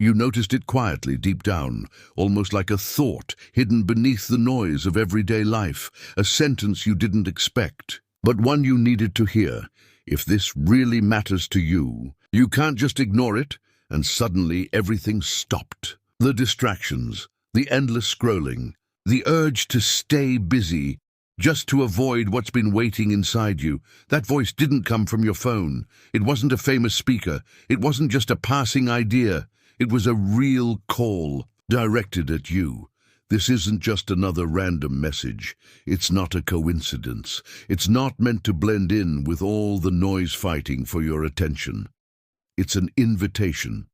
You noticed it quietly, deep down, almost like a thought hidden beneath the noise of everyday life, a sentence you didn't expect, but one you needed to hear. If this really matters to you, you can't just ignore it, and suddenly everything stopped. The distractions, the endless scrolling, the urge to stay busy, just to avoid what's been waiting inside you. That voice didn't come from your phone. It wasn't a famous speaker. It wasn't just a passing idea. It was a real call, directed at you. This isn't just another random message. It's not a coincidence. It's not meant to blend in with all the noise fighting for your attention. It's an invitation,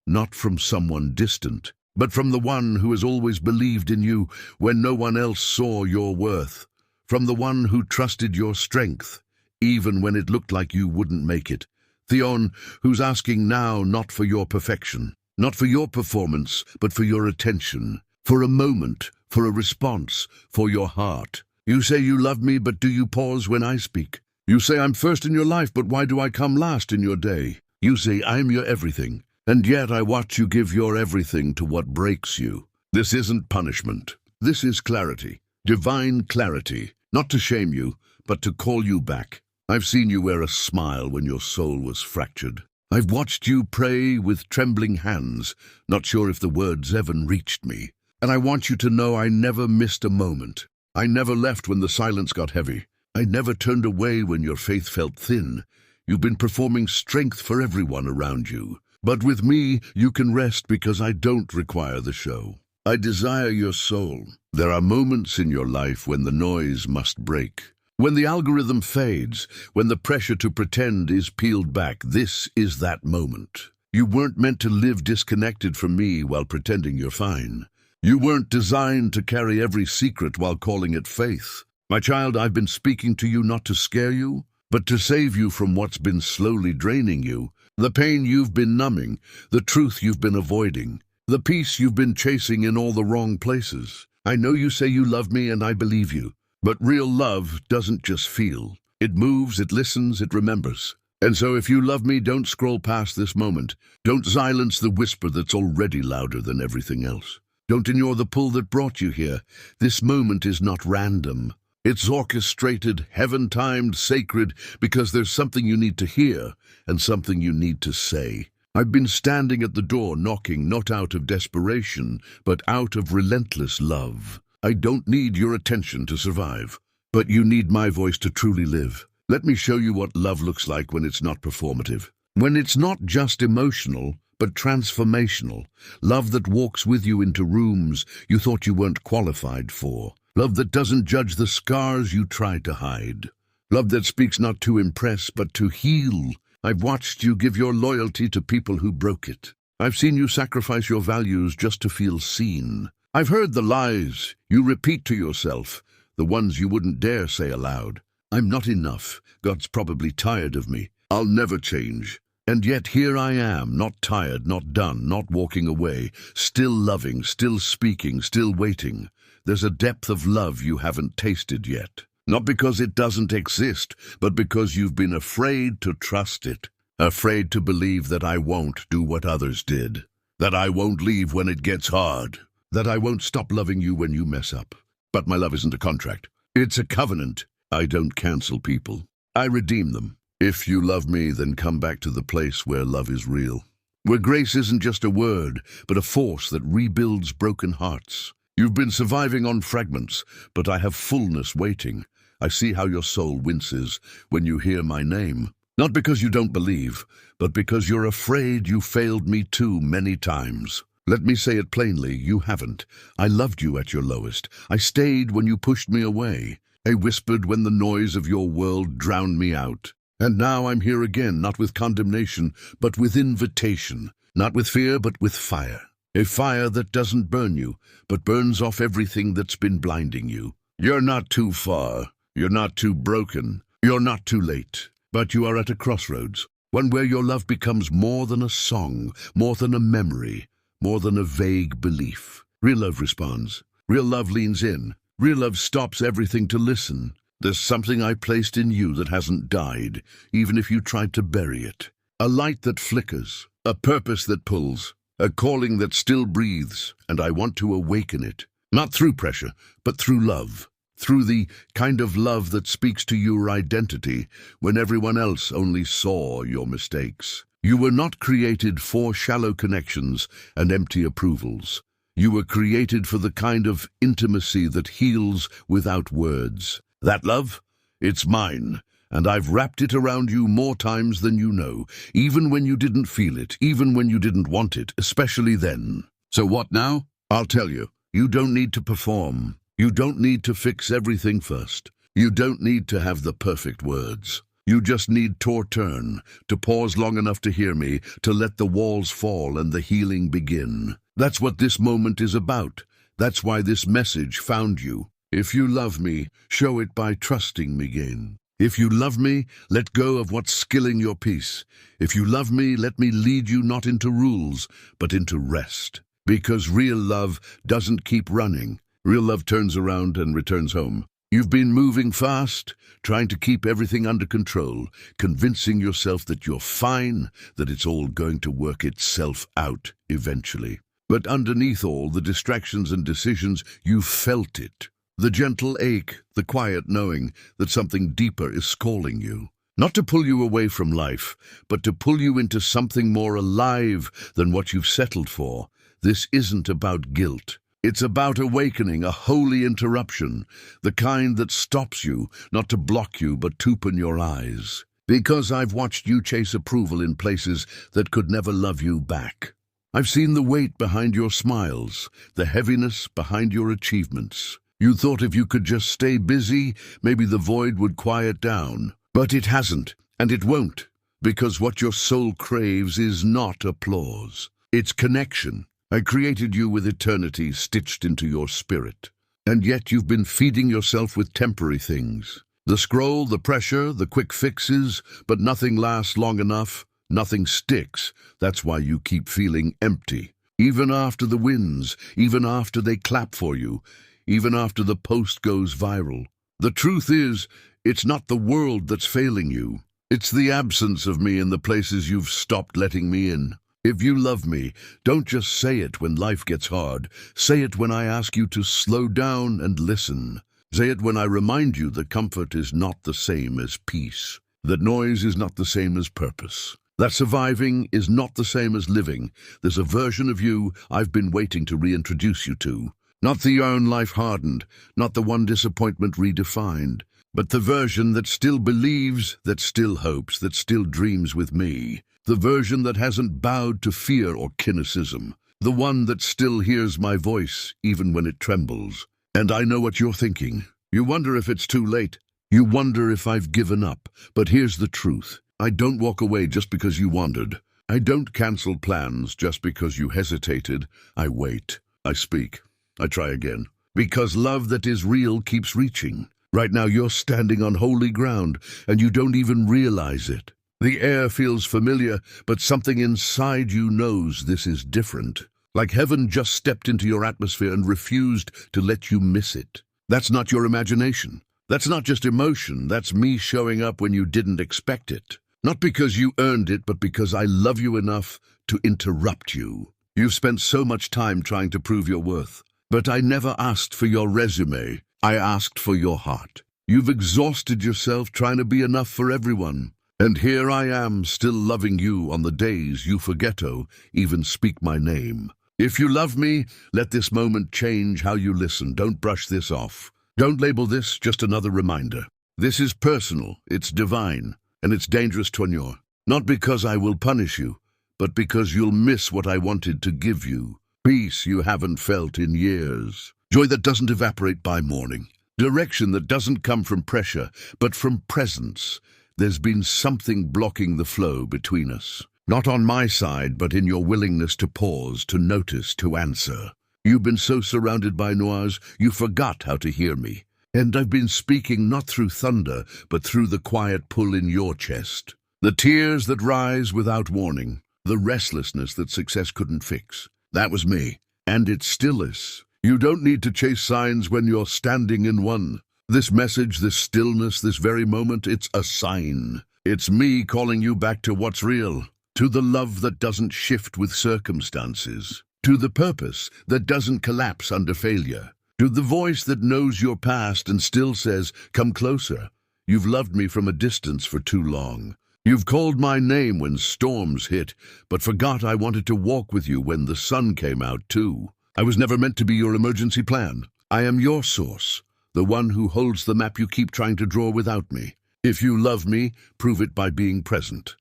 not from someone distant, but from the one who has always believed in you when no one else saw your worth. From the one who trusted your strength, even when it looked like you wouldn't make it. Theon, who's asking now not for your perfection, not for your performance, but for your attention, for a moment, for a response, for your heart. You say you love me, but do you pause when I speak? You say I'm first in your life, but why do I come last in your day? You say I'm your everything, and yet I watch you give your everything to what breaks you. This isn't punishment. This is clarity, divine clarity. Not to shame you, but to call you back. I've seen you wear a smile when your soul was fractured. I've watched you pray with trembling hands, not sure if the words even reached me. And I want you to know I never missed a moment. I never left when the silence got heavy. I never turned away when your faith felt thin. You've been performing strength for everyone around you. But with me, you can rest because I don't require the show. I desire your soul. There are moments in your life when the noise must break. When the algorithm fades, when the pressure to pretend is peeled back, this is that moment. You weren't meant to live disconnected from me while pretending you're fine. You weren't designed to carry every secret while calling it faith. My child, I've been speaking to you not to scare you, but to save you from what's been slowly draining you, the pain you've been numbing, the truth you've been avoiding. The peace you've been chasing in all the wrong places. I know you say you love me and I believe you, but real love doesn't just feel. It moves, it listens, it remembers. And so if you love me, don't scroll past this moment. Don't silence the whisper that's already louder than everything else. Don't ignore the pull that brought you here. This moment is not random. It's orchestrated, heaven-timed, sacred, because there's something you need to hear and something you need to say. I've been standing at the door knocking, not out of desperation, but out of relentless love. I don't need your attention to survive, but you need my voice to truly live. Let me show you what love looks like when it's not performative. When it's not just emotional, but transformational. Love that walks with you into rooms you thought you weren't qualified for. Love that doesn't judge the scars you tried to hide. Love that speaks not to impress, but to heal. I've watched you give your loyalty to people who broke it. I've seen you sacrifice your values just to feel seen. I've heard the lies you repeat to yourself, the ones you wouldn't dare say aloud. I'm not enough. God's probably tired of me. I'll never change. And yet here I am, not tired, not done, not walking away, still loving, still speaking, still waiting. There's a depth of love you haven't tasted yet. Not because it doesn't exist, but because you've been afraid to trust it. Afraid to believe that I won't do what others did. That I won't leave when it gets hard. That I won't stop loving you when you mess up. But my love isn't a contract. It's a covenant. I don't cancel people. I redeem them. If you love me, then come back to the place where love is real. Where grace isn't just a word, but a force that rebuilds broken hearts. You've been surviving on fragments, but I have fullness waiting. I see how your soul winces when you hear my name. Not because you don't believe, but because you're afraid you failed me too many times. Let me say it plainly, you haven't. I loved you at your lowest. I stayed when you pushed me away. I whispered when the noise of your world drowned me out. And now I'm here again, not with condemnation, but with invitation. Not with fear, but with fire. A fire that doesn't burn you, but burns off everything that's been blinding you. You're not too far. You're not too broken. You're not too late. But you are at a crossroads, one where your love becomes more than a song, more than a memory, more than a vague belief. Real love responds. Real love leans in. Real love stops everything to listen. There's something I placed in you that hasn't died, even if you tried to bury it. A light that flickers, a purpose that pulls, a calling that still breathes, and I want to awaken it. Not through pressure, but through love. Through the kind of love that speaks to your identity when everyone else only saw your mistakes. You were not created for shallow connections and empty approvals. You were created for the kind of intimacy that heals without words. That love? It's mine, and I've wrapped it around you more times than you know, even when you didn't feel it, even when you didn't want it, especially then. So what now? I'll tell you. You don't need to perform. You don't need to fix everything first. You don't need to have the perfect words. You just need to turn, to pause long enough to hear me, to let the walls fall and the healing begin. That's what this moment is about. That's why this message found you. If you love me, show it by trusting me again. If you love me, let go of what's killing your peace. If you love me, let me lead you not into rules, but into rest. Because real love doesn't keep running. Real love turns around and returns home. You've been moving fast, trying to keep everything under control, convincing yourself that you're fine, that it's all going to work itself out eventually. But underneath all the distractions and decisions, you felt it. The gentle ache, the quiet knowing that something deeper is calling you. Not to pull you away from life, but to pull you into something more alive than what you've settled for. This isn't about guilt. It's about awakening, a holy interruption, the kind that stops you, not to block you, but to open your eyes. Because I've watched you chase approval in places that could never love you back. I've seen the weight behind your smiles, the heaviness behind your achievements. You thought if you could just stay busy, maybe the void would quiet down. But it hasn't, and it won't, because what your soul craves is not applause. It's connection. I created you with eternity stitched into your spirit. And yet you've been feeding yourself with temporary things. The scroll, the pressure, the quick fixes, but nothing lasts long enough. Nothing sticks. That's why you keep feeling empty. Even after the wins, even after they clap for you, even after the post goes viral. The truth is, it's not the world that's failing you. It's the absence of me in the places you've stopped letting me in. If you love me, don't just say it when life gets hard. Say it when I ask you to slow down and listen. Say it when I remind you that comfort is not the same as peace, that noise is not the same as purpose, that surviving is not the same as living. There's a version of you I've been waiting to reintroduce you to. Not the own life hardened, not the one disappointment redefined, but the version that still believes, that still hopes, that still dreams with me. The version that hasn't bowed to fear or cynicism. The one that still hears my voice, even when it trembles. And I know what you're thinking. You wonder if it's too late. You wonder if I've given up. But here's the truth. I don't walk away just because you wandered. I don't cancel plans just because you hesitated. I wait. I speak. I try again. Because love that is real keeps reaching. Right now you're standing on holy ground, and you don't even realize it. The air feels familiar, but something inside you knows this is different. Like heaven just stepped into your atmosphere and refused to let you miss it. That's not your imagination. That's not just emotion. That's me showing up when you didn't expect it. Not because you earned it, but because I love you enough to interrupt you. You've spent so much time trying to prove your worth. But I never asked for your resume. I asked for your heart. You've exhausted yourself trying to be enough for everyone. And here I am, still loving you on the days you forget to even speak my name. If you love me, let this moment change how you listen. Don't brush this off. Don't label this just another reminder. This is personal, it's divine, and it's dangerous, Tonyor. Not because I will punish you, but because you'll miss what I wanted to give you. Peace you haven't felt in years. Joy that doesn't evaporate by morning. Direction that doesn't come from pressure, but from presence. There's been something blocking the flow between us. Not on my side, but in your willingness to pause, to notice, to answer. You've been so surrounded by noirs, you forgot how to hear me. And I've been speaking not through thunder, but through the quiet pull in your chest. The tears that rise without warning. The restlessness that success couldn't fix. That was me. And it still is. You don't need to chase signs when you're standing in one. This message, this stillness, this very moment, it's a sign. It's me calling you back to what's real. to the love that doesn't shift with circumstances, to the purpose that doesn't collapse under failure, to the voice that knows your past and still says, "Come closer. You've loved me from a distance for too long. You've called my name when storms hit, but forgot I wanted to walk with you when the sun came out too. I was never meant to be your emergency plan. I am your source, the one who holds the map you keep trying to draw without me. If you love me, prove it by being present."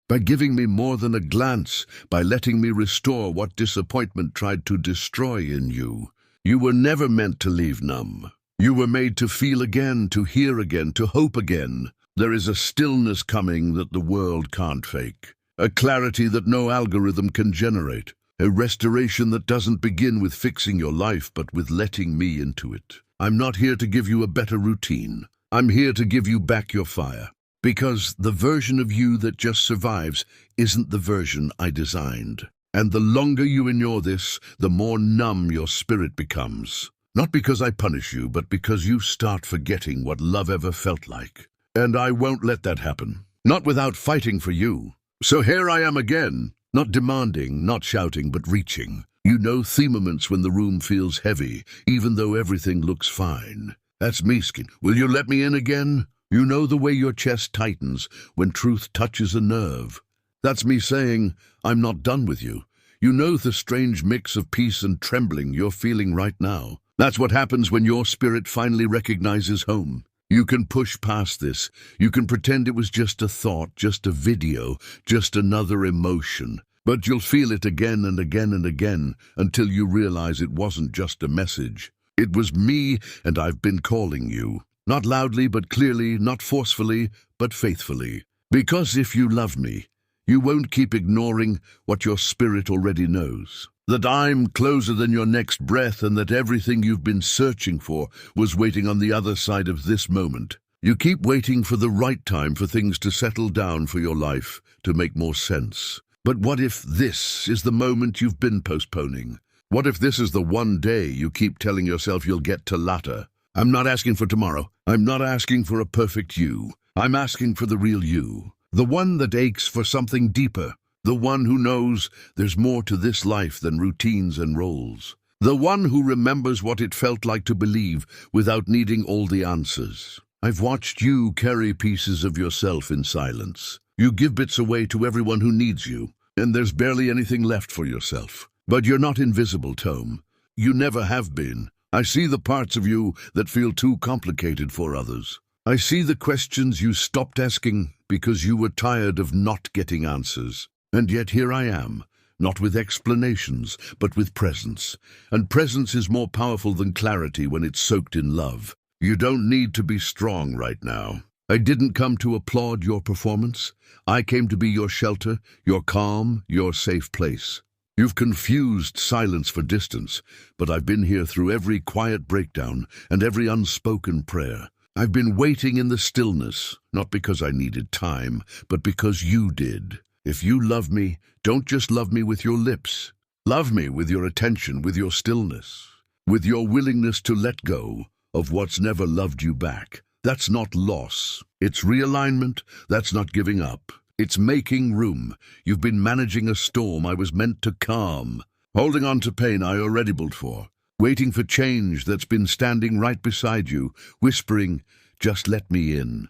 By giving me more than a glance, by letting me restore what disappointment tried to destroy in you. You were never meant to leave numb. You were made to feel again, to hear again, to hope again. There is a stillness coming that the world can't fake, a clarity that no algorithm can generate, a restoration that doesn't begin with fixing your life but with letting me into it. I'm not here to give you a better routine. I'm here to give you back your fire. Because the version of you that just survives isn't the version I designed. And the longer you endure this, the more numb your spirit becomes. Not because I punish you, but because you start forgetting what love ever felt like. And I won't let that happen. Not without fighting for you. So here I am again, not demanding, not shouting, but reaching. You know the moments when the room feels heavy, even though everything looks fine. That's me, Skin. Will you let me in again? You know the way your chest tightens when truth touches a nerve. That's me saying, I'm not done with you. You know the strange mix of peace and trembling you're feeling right now. That's what happens when your spirit finally recognizes home. You can push past this. You can pretend it was just a thought, just a video, just another emotion. But you'll feel it again and again and again until you realize it wasn't just a message. It was me, and I've been calling you. Not loudly but clearly, not forcefully but faithfully. Because if you love me, you won't keep ignoring what your spirit already knows. That I'm closer than your next breath and that everything you've been searching for was waiting on the other side of this moment. You keep waiting for the right time for things to settle down for your life, to make more sense. But what if this is the moment you've been postponing? What if this is the one day you keep telling yourself you'll get to later? I'm not asking for tomorrow. I'm not asking for a perfect you. I'm asking for the real you. The one that aches for something deeper. The one who knows there's more to this life than routines and roles. The one who remembers what it felt like to believe without needing all the answers. I've watched you carry pieces of yourself in silence. You give bits away to everyone who needs you, and there's barely anything left for yourself. But you're not invisible, Tome. You never have been. I see the parts of you that feel too complicated for others. I see the questions you stopped asking because you were tired of not getting answers. And yet here I am, not with explanations, but with presence. And presence is more powerful than clarity when it's soaked in love. You don't need to be strong right now. I didn't come to applaud your performance. I came to be your shelter, your calm, your safe place. You've confused silence for distance, but I've been here through every quiet breakdown and every unspoken prayer. I've been waiting in the stillness, not because I needed time, but because you did. If you love me, don't just love me with your lips. Love me with your attention, with your stillness, with your willingness to let go of what's never loved you back. That's not loss. It's realignment. That's not giving up. It's making room. You've been managing a storm I was meant to calm, holding on to pain I already built for, waiting for change that's been standing right beside you, whispering, just let me in.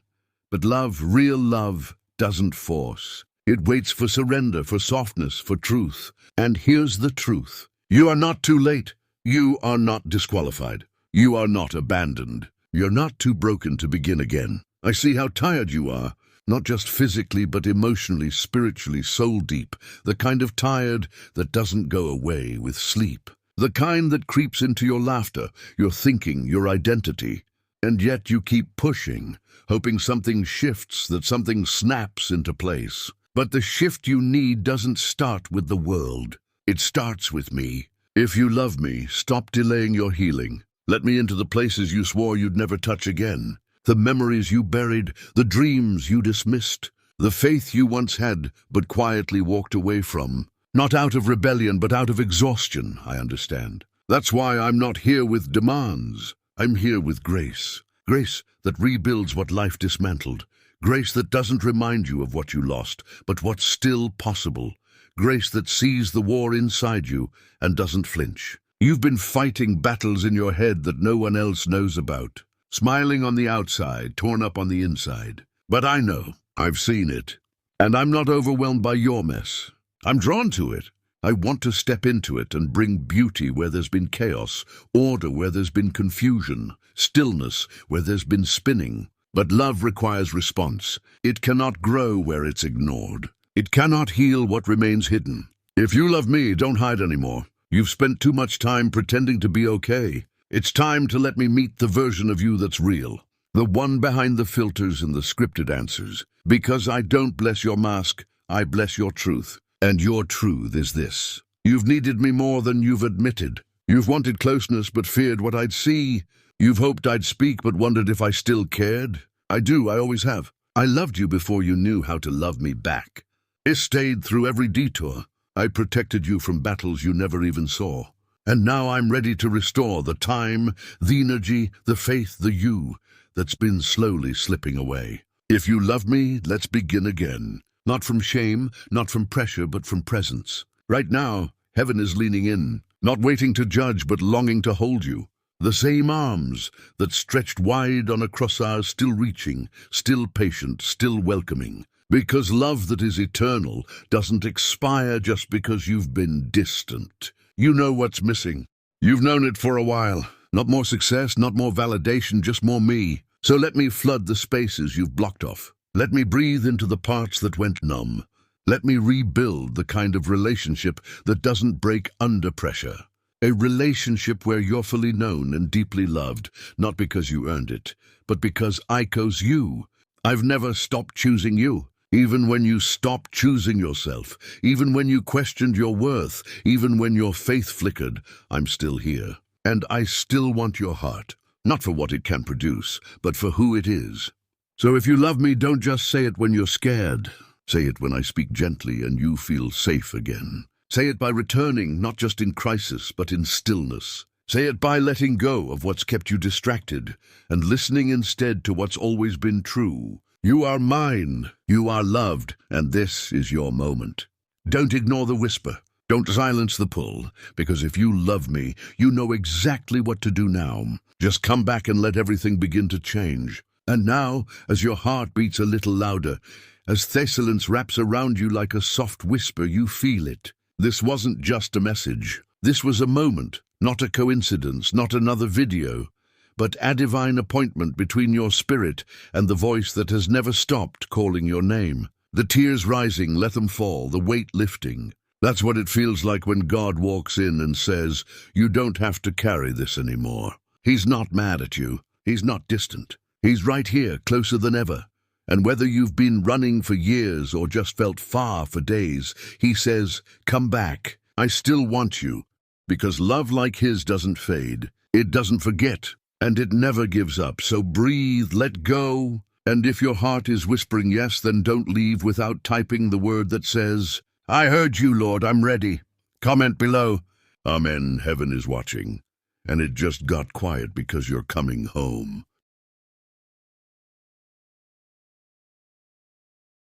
But love, real love, doesn't force. It waits for surrender, for softness, for truth. And here's the truth. You are not too late. You are not disqualified. You are not abandoned. You're not too broken to begin again. I see how tired you are. Not just physically, but emotionally, spiritually, soul deep. The kind of tired that doesn't go away with sleep. The kind that creeps into your laughter, your thinking, your identity. And yet you keep pushing, hoping something shifts, that something snaps into place. But the shift you need doesn't start with the world. It starts with me. If you love me, stop delaying your healing. Let me into the places you swore you'd never touch again. The memories you buried, the dreams you dismissed, the faith you once had but quietly walked away from. Not out of rebellion, but out of exhaustion, I understand. That's why I'm not here with demands. I'm here with grace. Grace that rebuilds what life dismantled. Grace that doesn't remind you of what you lost, but what's still possible. Grace that sees the war inside you and doesn't flinch. You've been fighting battles in your head that no one else knows about. Smiling on the outside, torn up on the inside. But I know, I've seen it. And I'm not overwhelmed by your mess. I'm drawn to it. I want to step into it and bring beauty where there's been chaos, order where there's been confusion, stillness where there's been spinning. But love requires response. It cannot grow where it's ignored. It cannot heal what remains hidden. If you love me, don't hide anymore. You've spent too much time pretending to be okay. It's time to let me meet the version of you that's real. The one behind the filters and the scripted answers. Because I don't bless your mask, I bless your truth. And your truth is this. You've needed me more than you've admitted. You've wanted closeness but feared what I'd see. You've hoped I'd speak but wondered if I still cared. I do, I always have. I loved you before you knew how to love me back. I stayed through every detour. I protected you from battles you never even saw. And now I'm ready to restore the time, the energy, the faith, the you that's been slowly slipping away. If you love me, let's begin again. Not from shame, not from pressure, but from presence. Right now, heaven is leaning in, not waiting to judge, but longing to hold you. The same arms that stretched wide on a cross are still reaching, still patient, still welcoming. Because love that is eternal doesn't expire just because you've been distant. You know what's missing. You've known it for a while. Not more success, not more validation, just more me. So let me flood the spaces you've blocked off. Let me breathe into the parts that went numb. Let me rebuild the kind of relationship that doesn't break under pressure. A relationship where you're fully known and deeply loved, not because you earned it, but because I chose you. I've never stopped choosing you. Even when you stopped choosing yourself, even when you questioned your worth, even when your faith flickered, I'm still here. And I still want your heart, not for what it can produce, but for who it is. So if you love me, don't just say it when you're scared. Say it when I speak gently and you feel safe again. Say it by returning, not just in crisis, but in stillness. Say it by letting go of what's kept you distracted and listening instead to what's always been true. You are mine, you are loved, and this is your moment. Don't ignore the whisper. Don't silence the pull, because if you love me, you know exactly what to do now. Just come back and let everything begin to change. And now, as your heart beats a little louder, as Thessalon's wraps around you like a soft whisper, you feel it. This wasn't just a message. This was a moment, not a coincidence, not another video, but a divine appointment between your spirit and the voice that has never stopped calling your name. The tears rising, let them fall, the weight lifting. That's what it feels like when God walks in and says, you don't have to carry this anymore. He's not mad at you. He's not distant. He's right here, closer than ever. And whether you've been running for years or just felt far for days, he says, come back. I still want you. Because love like his doesn't fade. It doesn't forget. And it never gives up. So breathe, let go. And if your heart is whispering yes, then don't leave without typing the word that says, I heard you, Lord, I'm ready. Comment below. Amen, heaven is watching. And it just got quiet because you're coming home.